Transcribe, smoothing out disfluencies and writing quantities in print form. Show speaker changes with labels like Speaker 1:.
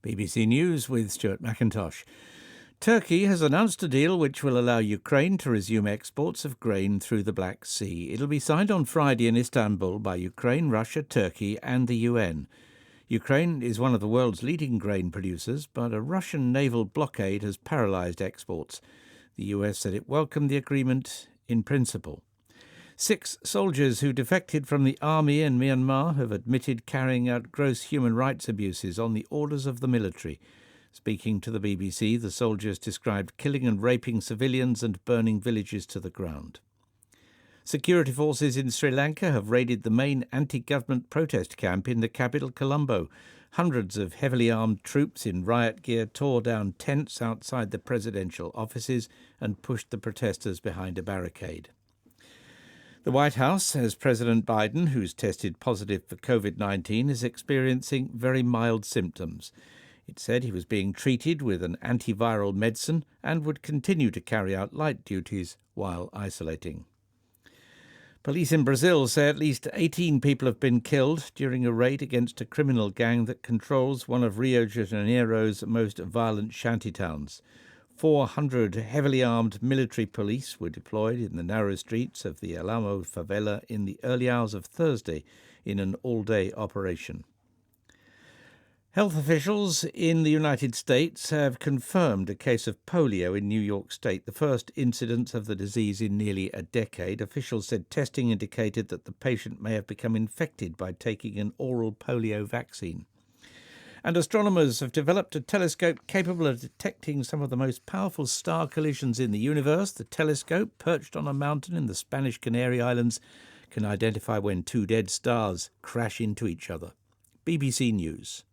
Speaker 1: BBC News with Stuart McIntosh. Turkey has announced a deal which will allow Ukraine to resume exports of grain through the Black Sea. It'll be signed on Friday in Istanbul by Ukraine, Russia, Turkey and the UN. Ukraine is one of the world's leading grain producers, but a Russian naval blockade has paralysed exports. The US said it welcomed the agreement in principle. 6 soldiers who defected from the army in Myanmar have admitted carrying out gross human rights abuses on the orders of the military. Speaking to the BBC, the soldiers described killing and raping civilians and burning villages to the ground. Security forces in Sri Lanka have raided the main anti-government protest camp in the capital, Colombo. Hundreds of heavily armed troops in riot gear tore down tents outside the presidential offices and pushed the protesters behind a barricade. The White House says President Biden, who's tested positive for COVID-19, is experiencing very mild symptoms. It said he was being treated with an antiviral medicine and would continue to carry out light duties while isolating. Police in Brazil say at least 18 people have been killed during a raid against a criminal gang that controls one of Rio de Janeiro's most violent shantytowns. 400 heavily armed military police were deployed in the narrow streets of the Alamo favela in the early hours of Thursday in an all-day operation. Health officials in the United States have confirmed a case of polio in New York State, the first incidence of the disease in nearly a decade. Officials said testing indicated that the patient may have become infected by taking an oral polio vaccine. And astronomers have developed a telescope capable of detecting some of the most powerful star collisions in the universe. The telescope, perched on a mountain in the Spanish Canary Islands, can identify when 2 dead stars crash into each other. BBC News.